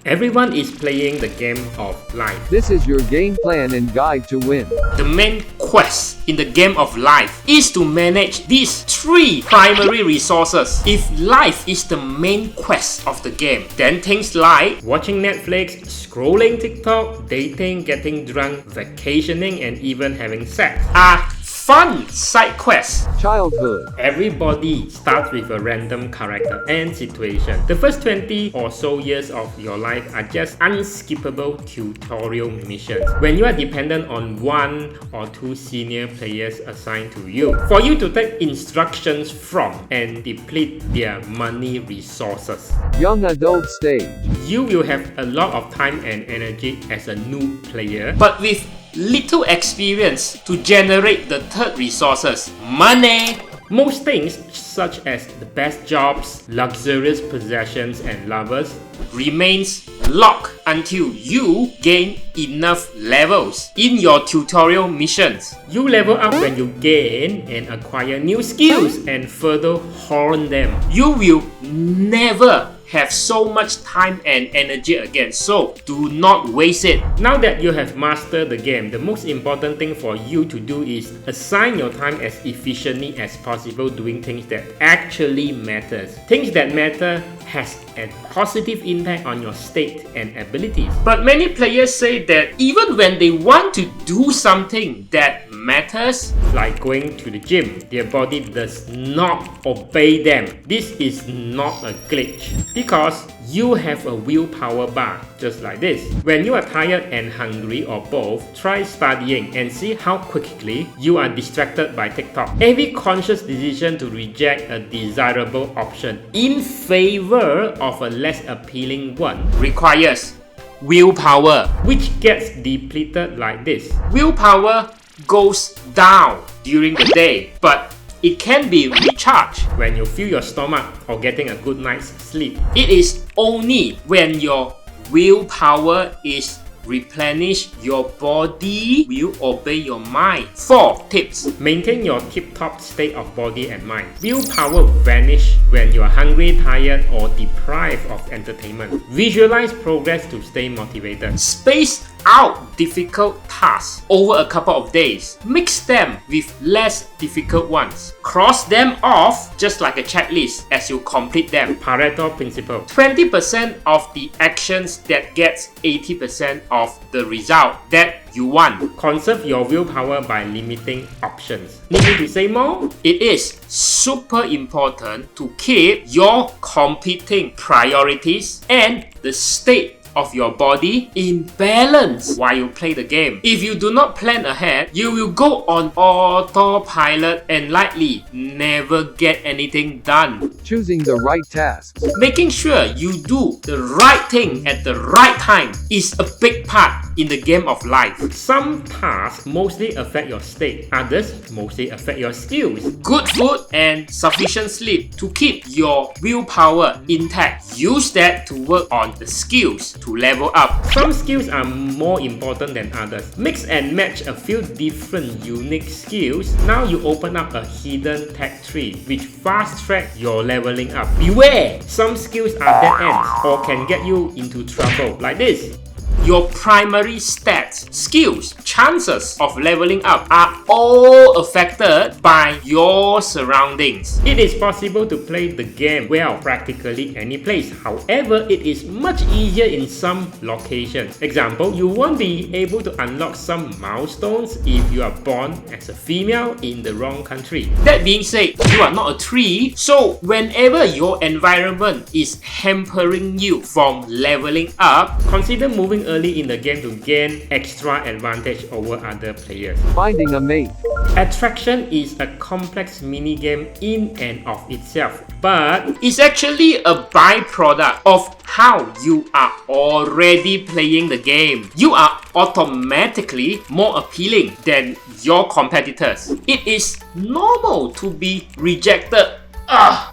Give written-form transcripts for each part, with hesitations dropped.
Everyone is playing the game of life. This is your game plan and guide to win. The main quest in the game of life is to manage these three primary resources. If life is the main quest of the game, then things like watching Netflix, scrolling TikTok, dating, getting drunk, vacationing, and even having sex are fun side quests. Childhood. Everybody starts with a random character and situation. The first 20 or so years of your life are just unskippable tutorial missions when you are dependent on one or two senior players assigned to you for you to take instructions from and deplete their money resources. Young adult stage. You will have a lot of time and energy as a new player, but with little experience to generate the third resources, money. Most things such as the best jobs, luxurious possessions and lovers remains locked until you gain enough levels in your tutorial missions. You level up when you gain and acquire new skills and further hone them. You will never have so much time and energy again, so do not waste it. Now that you have mastered the game, the most important thing for you to do is assign your time as efficiently as possible doing things that actually matters. Things that matter has a positive impact on your state and abilities. But many players say that even when they want to do something that matters, like going to the gym, their body does not obey them. This is not a glitch, because you have a willpower bar just like this. When you are tired and hungry or both, try studying and see how quickly you are distracted by TikTok. Every conscious decision to reject a desirable option in favor of a less appealing one requires willpower, which gets depleted like this. Willpower goes down during the day, but it can be recharged when you fill your stomach or getting a good night's sleep. It is only when your willpower is replenished, your body will obey your mind. 4 tips. Maintain your tip-top state of body and mind. Willpower vanish when you are hungry, tired, or deprived of entertainment. Visualize progress to stay motivated. Space out difficult tasks over a couple of days. Mix them with less difficult ones. Cross them off just like a checklist as you complete them. Pareto principle. 20% of the actions that gets 80% of the result that you want. Conserve your willpower by limiting options. Need me to say more? It is super important to keep your competing priorities and the state of your body in balance while you play the game. If you do not plan ahead, you will go on autopilot and likely never get anything done. Choosing the right tasks. Making sure you do the right thing at the right time is a big part in the game of life. Some tasks mostly affect your state, others mostly affect your skills. Good food and sufficient sleep to keep your willpower intact. Use that to work on the skills to level up. Some skills are more important than others. Mix and match a few different unique skills. Now you open up a hidden tech tree which fast track your leveling up. Beware! Some skills are dead ends or can get you into trouble like this. Your primary stats, skills, chances of leveling up are all affected by your surroundings. It is possible to play the game well practically any place. However, it is much easier in some locations. Example, you won't be able to unlock some milestones if you are born as a female in the wrong country. That being said, you are not a tree, so whenever your environment is hampering you from leveling up, consider moving early in the game to gain extra advantage over other players. Finding a mate. Attraction is a complex minigame in and of itself, but it's actually a byproduct of how you are already playing the game. You are automatically more appealing than your competitors. It is normal to be rejected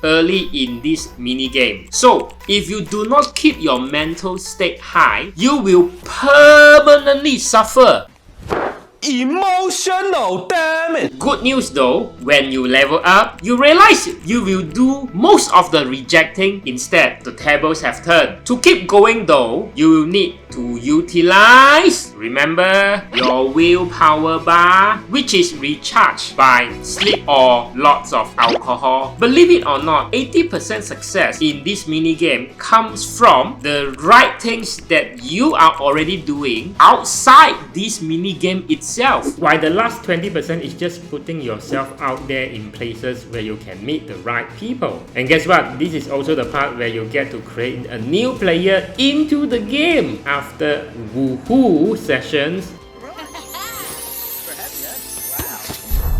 early in this minigame. So, if you do not keep your mental state high, you will permanently suffer. emotional, damn it! Good news though, when you level up, you realize you will do most of the rejecting instead. The tables have turned. To keep going though, you will need to utilize, remember, your willpower bar, which is recharged by sleep or lots of alcohol. Believe it or not, 80% success in this minigame comes from the right things that you are already doing outside this minigame itself. While the last 20% is just putting yourself out there in places where you can meet the right people. And guess what? This is also the part where you get to create a new player into the game after woohoo sessions.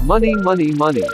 Money, money, money.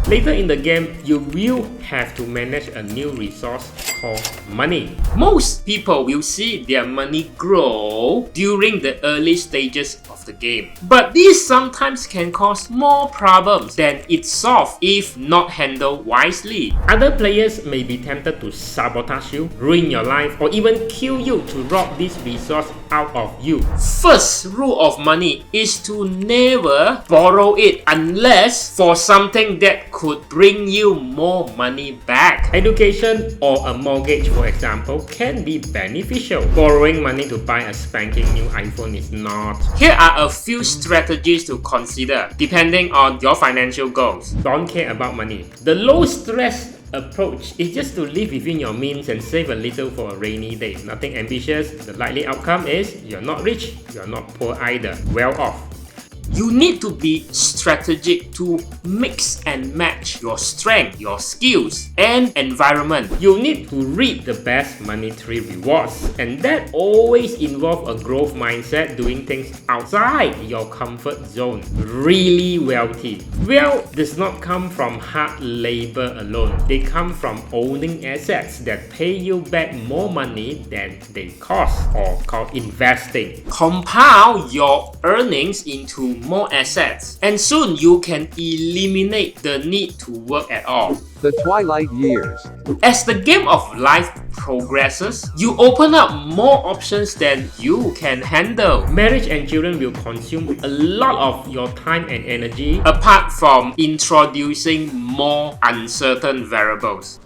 Later in the game, you will have to manage a new resource called money. Most people will see their money grow during the early stages of the game. But this sometimes can cause more problems than it solves if not handled wisely. Other players may be tempted to sabotage you, ruin your life, or even kill you to rob this resource out of you. First rule of money is to never borrow it unless for something that could bring you more money back. Education or a mortgage, for example, can be beneficial. Borrowing money to buy a spanking new iPhone is not. Here are a few strategies to consider depending on your financial goals. Don't care about money. The low stress approach is just to live within your means and save a little for a rainy day. Nothing ambitious. The likely outcome is you're not rich, you're not poor either. Well off. You need to be strategic to mix and match your strength, your skills, and environment. You need to reap the best monetary rewards, and that always involves a growth mindset, doing things outside your comfort zone. Really wealthy. Wealth does not come from hard labor alone. They come from owning assets that pay you back more money than they cost, or called investing. Compound your earnings into more assets, and soon you can eliminate the need to work at all. The twilight years. As the game of life progresses, you open up more options than you can handle. Marriage and children will consume a lot of your time and energy. Apart from introducing more uncertain variables.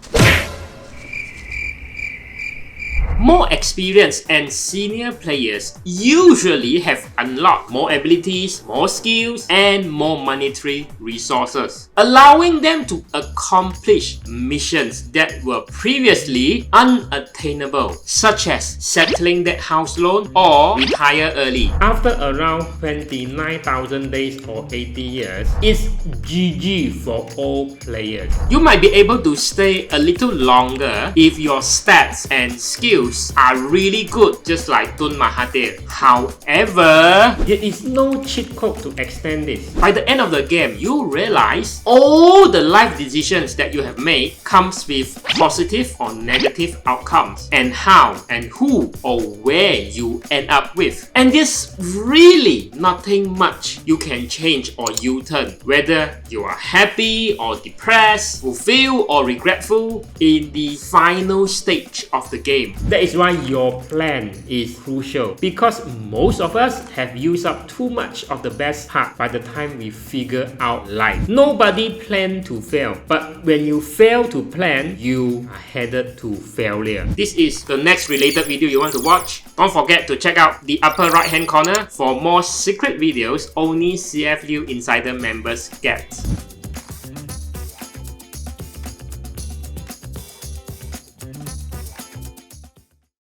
More experienced and senior players usually have unlocked more abilities, more skills, and more monetary resources, allowing them to accomplish missions that were previously unattainable, such as settling that house loan or retire early. After around 29,000 days or 80 years, it's GG for all players. You might be able to stay a little longer if your stats and skills are really good, just like Tun Mahathir. However, there is no cheat code to extend this. By the end of the game, you realize all the life decisions that you have made comes with positive or negative outcomes, and how and who or where you end up with. And there's really nothing much you can change or U-turn, whether you are happy or depressed, fulfilled or regretful in the final stage of the game. That is why your plan is crucial, because most of us have used up too much of the best part by the time we figure out life. Nobody planned to fail, but when you fail to plan, you are headed to failure. This is the next related video you want to watch. Don't forget to check out the upper right hand corner for more secret videos only CF Lieu Insider members get.